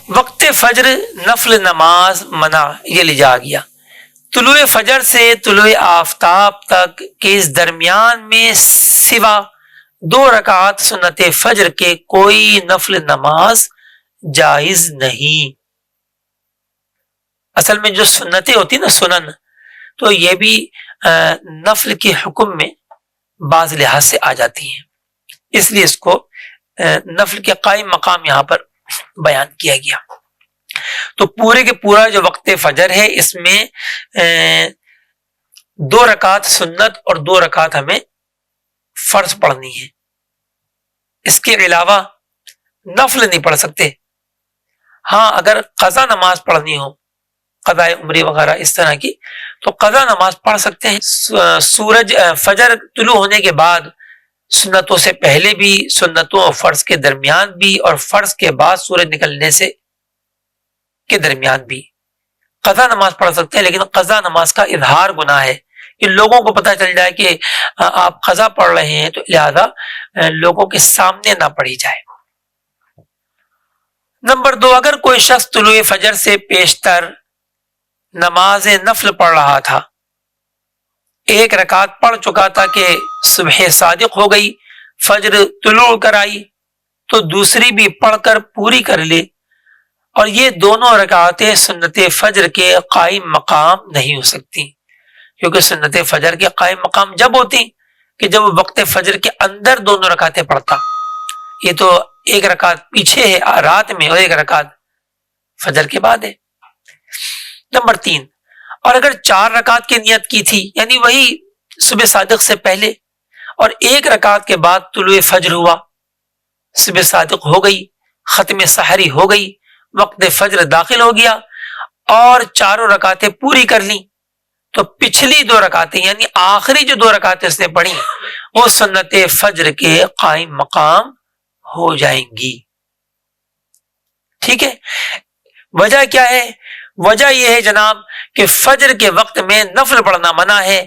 وقت فجر نفل نماز منع، یہ لجا گیا۔ طلوع فجر سے طلوع آفتاب تک کے اس درمیان میں سوا 2 رکعات سنت فجر کے کوئی نفل نماز جائز نہیں۔ اصل میں جو سنتیں ہوتی نا سنن، تو یہ بھی نفل کے حکم میں بعض لحاظ سے آ جاتی ہیں، اس لیے اس کو نفل کے قائم مقام یہاں پر بیان کیا گیا۔ تو پورے کے پورا جو وقت فجر ہے اس میں 2 رکعت سنت اور 2 رکعت ہمیں فرض پڑھنی ہے، اس کے علاوہ نفل نہیں پڑھ سکتے۔ ہاں اگر قضا نماز پڑھنی ہو، قضاء عمری وغیرہ اس طرح کی، تو قضا نماز پڑھ سکتے ہیں۔ سورج فجر طلوع ہونے کے بعد سنتوں سے پہلے بھی، سنتوں اور فرض کے درمیان بھی، اور فرض کے بعد سورج نکلنے سے کے درمیان بھی قضا نماز پڑھ سکتے ہیں، لیکن قضا نماز کا اظہار گناہ ہے کہ لوگوں کو پتہ چل جائے کہ آپ قضا پڑھ رہے ہیں، تو لہذا لوگوں کے سامنے نہ پڑھی جائے۔ نمبر 2، اگر کوئی شخص طلوع فجر سے پیشتر نماز نفل پڑھ رہا تھا، 1 رکعت پڑھ چکا تھا کہ صبح صادق ہو گئی، فجر طلوع کر آئی، تو دوسری بھی پڑھ کر پوری کر لے، اور یہ دونوں رکعتیں سنت فجر کے قائم مقام نہیں ہو سکتی، کیونکہ سنت فجر کے قائم مقام جب ہوتی کہ جب وقت فجر کے اندر دونوں رکعتیں پڑھتا، یہ تو 1 رکعت پیچھے ہے رات میں اور 1 رکعت فجر کے بعد ہے۔ نمبر 3، اور اگر 4 رکعت کی نیت کی تھی، یعنی وہی صبح صادق سے پہلے، اور 1 رکعت کے بعد طلوع فجر ہوا، صبح صادق ہو گئی، ختم سحری ہو گئی، وقت فجر داخل ہو گیا، اور 4 رکعتیں پوری کر لیں، تو پچھلی 2 رکعتیں یعنی آخری جو 2 رکعتیں اس نے پڑھی وہ سنت فجر کے قائم مقام ہو جائیں گی۔ ٹھیک ہے، وجہ کیا ہے؟ وجہ یہ ہے جناب کہ فجر کے وقت میں نفل پڑھنا منع ہے۔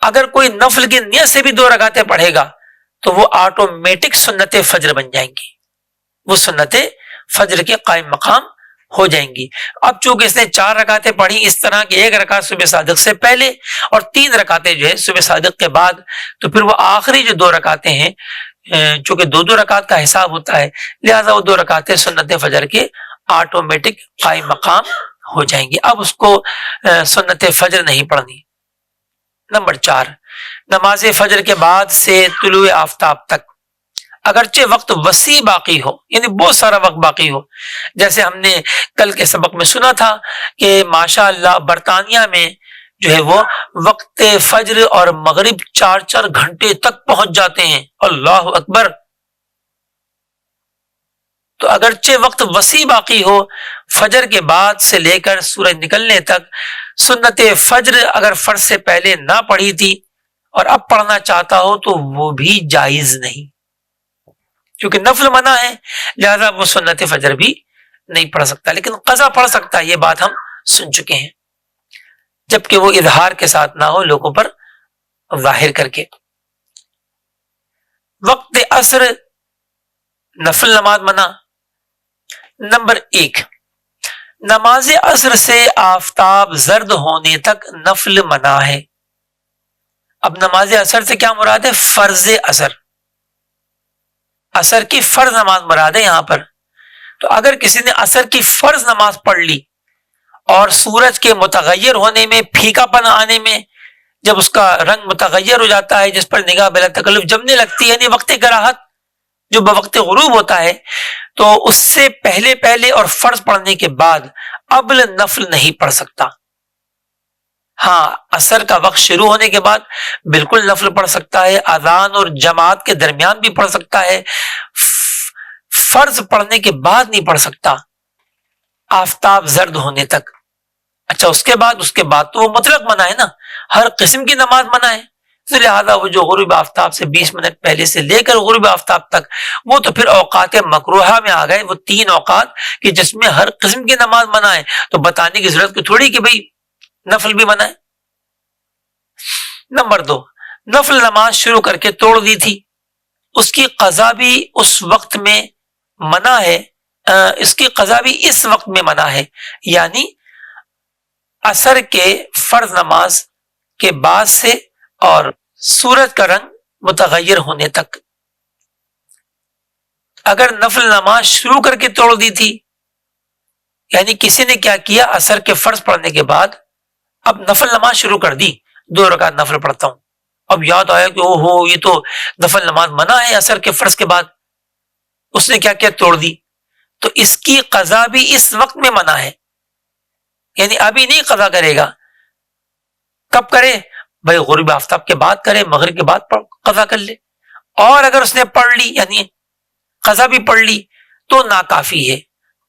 اگر کوئی نفل کی نیت سے بھی 2 رکعتیں پڑھے گا تو وہ آٹومیٹک سنت فجر بن جائیں گی، وہ سنت فجر کے قائم مقام ہو جائیں گی۔ اب چونکہ اس نے 4 رکعتیں پڑھی اس طرح کہ 1 رکعت صبح صادق سے پہلے اور 3 رکعتیں جو ہے صبح صادق کے بعد، تو پھر وہ آخری جو 2 رکعتیں ہیں، چونکہ 2 رکعت کا حساب ہوتا ہے، لہذا وہ 2 رکعتیں سنت فجر کے آٹومیٹک قائم مقام ہو جائیں گی، اب اس کو سنت فجر نہیں پڑھنی۔ نمبر 4، نماز فجر کے بعد سے طلوع آفتاب تک اگرچہ وقت وسیع باقی ہو، یعنی بہت سارا وقت باقی ہو، جیسے ہم نے کل کے سبق میں سنا تھا کہ ماشاء اللہ برطانیہ میں جو ہے وہ وقت فجر اور مغرب 4 گھنٹے تک پہنچ جاتے ہیں، اللہ اکبر۔ تو اگرچہ وقت وسیع باقی ہو، فجر کے بعد سے لے کر سورج نکلنے تک سنت فجر اگر فرض سے پہلے نہ پڑھی تھی اور اب پڑھنا چاہتا ہو تو وہ بھی جائز نہیں، کیونکہ نفل منع ہے، لہذا وہ سنت فجر بھی نہیں پڑھ سکتا، لیکن قضا پڑھ سکتا ہے، یہ بات ہم سن چکے ہیں، جبکہ وہ اظہار کے ساتھ نہ ہو، لوگوں پر ظاہر کر کے۔ وقت عصر نفل نماز منع۔ نمبر 1، نماز عصر سے آفتاب زرد ہونے تک نفل منع ہے۔ اب نماز عصر سے کیا مراد ہے؟ فرض عصر، عصر کی فرض نماز مراد ہے یہاں پر۔ تو اگر کسی نے عصر کی فرض نماز پڑھ لی اور سورج کے متغیر ہونے میں، پھیکا پن آنے میں، جب اس کا رنگ متغیر ہو جاتا ہے، جس پر نگاہ بلا تکلف جمنے لگتی ہے، یعنی وقت کراہت جو بوقت غروب ہوتا ہے، تو اس سے پہلے اور فرض پڑھنے کے بعد اب نفل نہیں پڑھ سکتا۔ ہاں عصر کا وقت شروع ہونے کے بعد بالکل نفل پڑھ سکتا ہے، اذان اور جماعت کے درمیان بھی پڑھ سکتا ہے، فرض پڑھنے کے بعد نہیں پڑھ سکتا آفتاب زرد ہونے تک۔ اچھا اس کے بعد تو وہ مطلق منع ہے نا، ہر قسم کی نماز منع ہے، لہذا وہ جو غروب آفتاب سے 20 منٹ پہلے سے لے کر غروب آفتاب تک، وہ تو پھر اوقات مکروہہ میں آ گئے، وہ 3 اوقات کہ جس میں ہر قسم کی نماز منع ہے، تو بتانے کی ضرورت تھوڑی کہ بھئی نفل بھی منع ہے۔ نمبر 2، نفل نماز شروع کر کے توڑ دی تھی، اس کی قضا بھی اس وقت میں منع ہے، اس کی قضا بھی اس وقت میں منع ہے، یعنی عصر کے فرض نماز کے بعد سے اور سورج کا رنگ متغیر ہونے تک۔ اگر نفل نماز شروع کر کے توڑ دی تھی، یعنی کسی نے کیا کیا، عصر کے فرض پڑھنے کے بعد اب نفل نماز شروع کر دی، 2 رکعت نفل پڑھتا ہوں، اب یاد آیا کہ اوہو یہ تو نفل نماز منع ہے عصر کے فرض کے بعد، اس نے کیا کیا، توڑ دی، تو اس کی قضا بھی اس وقت میں منع ہے، یعنی ابھی نہیں قضا کرے گا۔ کب کرے؟ بھائی غروب آفتاب کے بعد کرے، مغرب کے بعد قضا کر لے۔ اور اگر اس نے پڑھ لی، یعنی قضا بھی پڑھ لی، تو ناکافی ہے،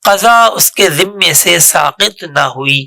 قضا اس کے ذمے سے ساقط نہ ہوئی۔